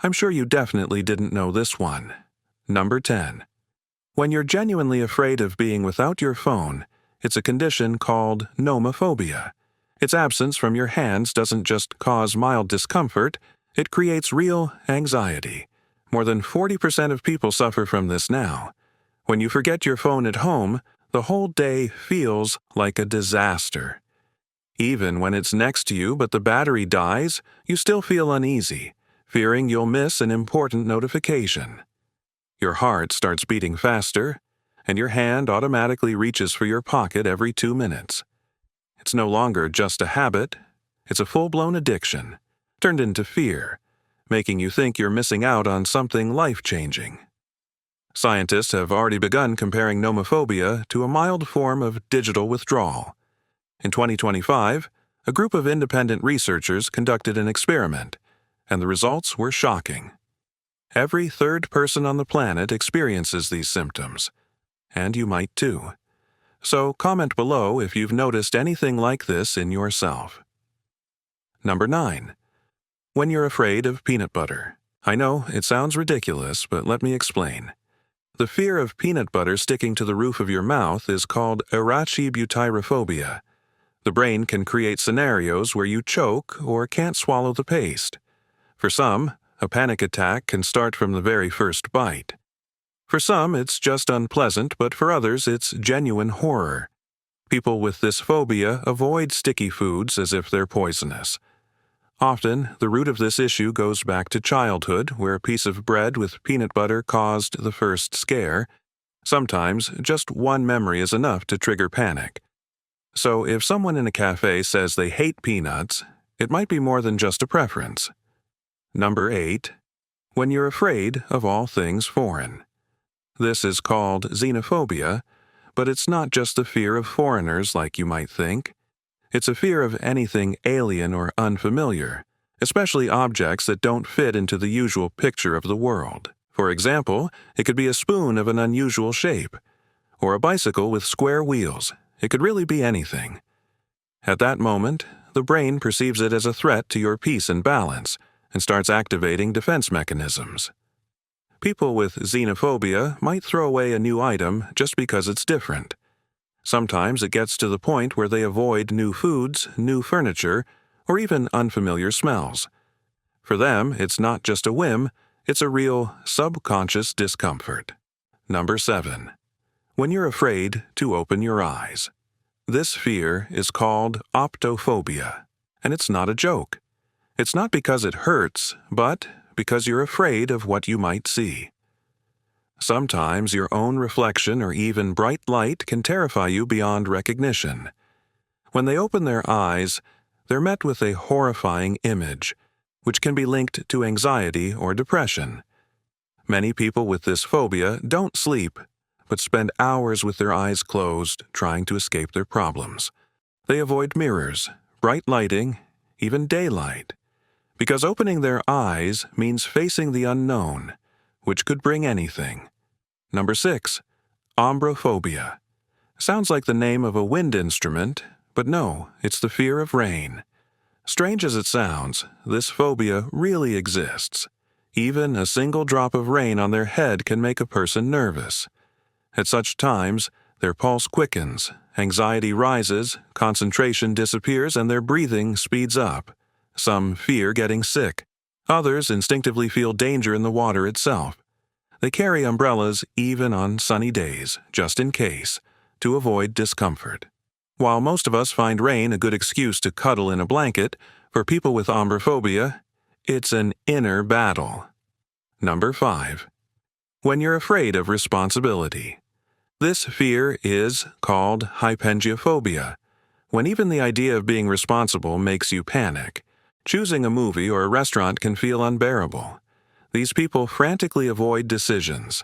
I'm sure you definitely didn't know this one. Number 10. When you're genuinely afraid of being without your phone, it's a condition called nomophobia. Its absence from your hands doesn't just cause mild discomfort, it creates real anxiety. More than 40% of people suffer from this now. When you forget your phone at home, the whole day feels like a disaster. Even when it's next to you but the battery dies, you still feel uneasy, fearing you'll miss an important notification. Your heart starts beating faster, and your hand automatically reaches for your pocket every 2 minutes. It's no longer just a habit, it's a full-blown addiction, turned into fear, making you think you're missing out on something life-changing. Scientists have already begun comparing nomophobia to a mild form of digital withdrawal. In 2025, a group of independent researchers conducted an experiment, and the results were shocking. Every third person on the planet experiences these symptoms, and you might too. So comment below if you've noticed anything like this in yourself. Number 9. When you're afraid of peanut butter. I know, it sounds ridiculous, but let me explain. The fear of peanut butter sticking to the roof of your mouth is called arachibutyrophobia. The brain can create scenarios where you choke or can't swallow the paste. For some, a panic attack can start from the very first bite. For some, it's just unpleasant, but for others, it's genuine horror. People with this phobia avoid sticky foods as if they're poisonous. Often, the root of this issue goes back to childhood, where a piece of bread with peanut butter caused the first scare. Sometimes, just one memory is enough to trigger panic. So if someone in a cafe says they hate peanuts, it might be more than just a preference. Number 8. When you're afraid of all things foreign. This is called xenophobia, but it's not just the fear of foreigners like you might think. It's a fear of anything alien or unfamiliar, especially objects that don't fit into the usual picture of the world. For example, it could be a spoon of an unusual shape, or a bicycle with square wheels. It could really be anything. At that moment, the brain perceives it as a threat to your peace and balance and starts activating defense mechanisms. People with xenophobia might throw away a new item just because it's different. Sometimes it gets to the point where they avoid new foods, new furniture, or even unfamiliar smells. For them, it's not just a whim, it's a real subconscious discomfort. Number 7. When you're afraid to open your eyes. This fear is called optophobia, and it's not a joke. It's not because it hurts, but because you're afraid of what you might see. Sometimes your own reflection or even bright light can terrify you beyond recognition. When they open their eyes, they're met with a horrifying image, which can be linked to anxiety or depression. Many people with this phobia don't sleep, but spend hours with their eyes closed trying to escape their problems. They avoid mirrors, bright lighting, even daylight, because opening their eyes means facing the unknown, which could bring anything. Number 6. Ombrophobia. Sounds like the name of a wind instrument, but no, it's the fear of rain. Strange as it sounds, this phobia really exists. Even a single drop of rain on their head can make a person nervous. At such times, their pulse quickens, anxiety rises, concentration disappears, and their breathing speeds up. Some fear getting sick. Others instinctively feel danger in the water itself. They carry umbrellas even on sunny days, just in case, to avoid discomfort. While most of us find rain a good excuse to cuddle in a blanket, for people with ombrophobia, it's an inner battle. Number 5. When you're afraid of responsibility. This fear is called hypengiophobia, when even the idea of being responsible makes you panic. Choosing a movie or a restaurant can feel unbearable. These people frantically avoid decisions,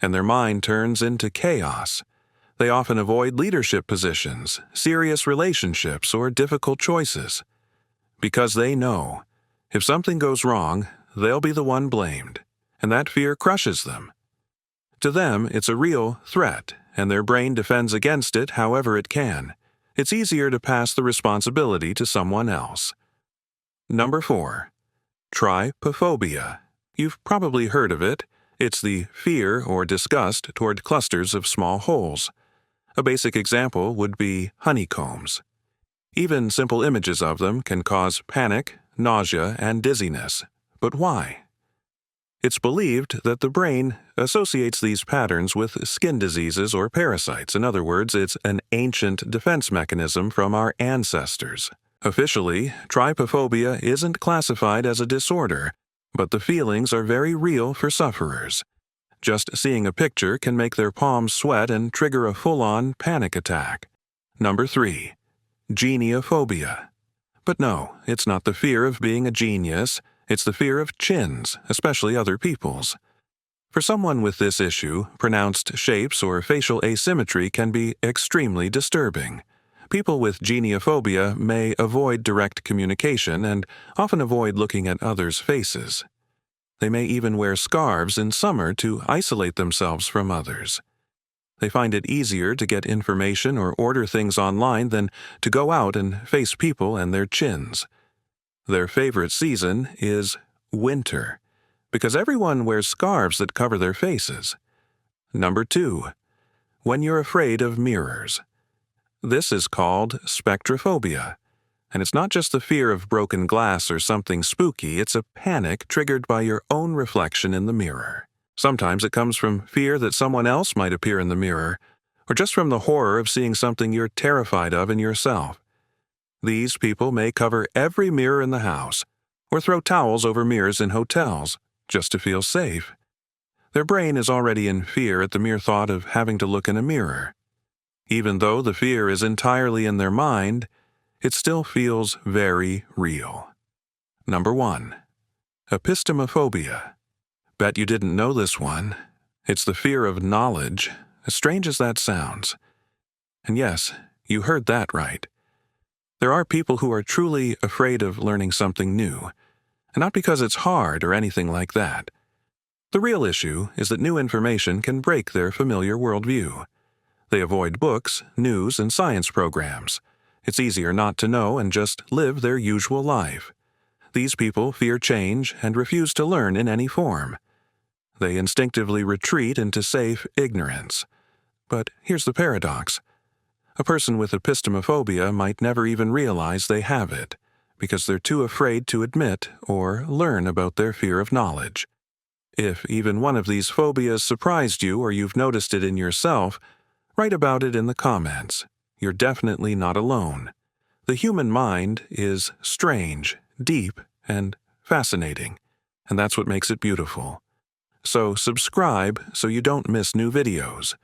and their mind turns into chaos. They often avoid leadership positions, serious relationships, or difficult choices. Because they know, if something goes wrong, they'll be the one blamed, and that fear crushes them. To them, it's a real threat, and their brain defends against it however it can. It's easier to pass the responsibility to someone else. Number 4. Trypophobia. You've probably heard of it. It's the fear or disgust toward clusters of small holes. A basic example would be honeycombs. Even simple images of them can cause panic, nausea, and dizziness. But why? It's believed that the brain associates these patterns with skin diseases or parasites. In other words, it's an ancient defense mechanism from our ancestors. Officially, trypophobia isn't classified as a disorder, but the feelings are very real for sufferers. Just seeing a picture can make their palms sweat and trigger a full-on panic attack. Number 3. Geniophobia. But no, it's not the fear of being a genius. It's the fear of chins, especially other people's. For someone with this issue, pronounced shapes or facial asymmetry can be extremely disturbing. People with geniophobia may avoid direct communication and often avoid looking at others' faces. They may even wear scarves in summer to isolate themselves from others. They find it easier to get information or order things online than to go out and face people and their chins. Their favorite season is winter, because everyone wears scarves that cover their faces. Number 2. When you're afraid of mirrors. This is called spectrophobia. And it's not just the fear of broken glass or something spooky, it's a panic triggered by your own reflection in the mirror. Sometimes it comes from fear that someone else might appear in the mirror, or just from the horror of seeing something you're terrified of in yourself. These people may cover every mirror in the house, or throw towels over mirrors in hotels, just to feel safe. Their brain is already in fear at the mere thought of having to look in a mirror. Even though the fear is entirely in their mind, it still feels very real. Number 1. Epistemophobia. Bet you didn't know this one. It's the fear of knowledge, as strange as that sounds. And yes, you heard that right. There are people who are truly afraid of learning something new, and not because it's hard or anything like that. The real issue is that new information can break their familiar worldview. They avoid books, news, and science programs. It's easier not to know and just live their usual life. These people fear change and refuse to learn in any form. They instinctively retreat into safe ignorance. But here's the paradox. A person with epistemophobia might never even realize they have it, because they're too afraid to admit or learn about their fear of knowledge. If even one of these phobias surprised you or you've noticed it in yourself, write about it in the comments. You're definitely not alone. The human mind is strange, deep, and fascinating, and that's what makes it beautiful. So subscribe so you don't miss new videos.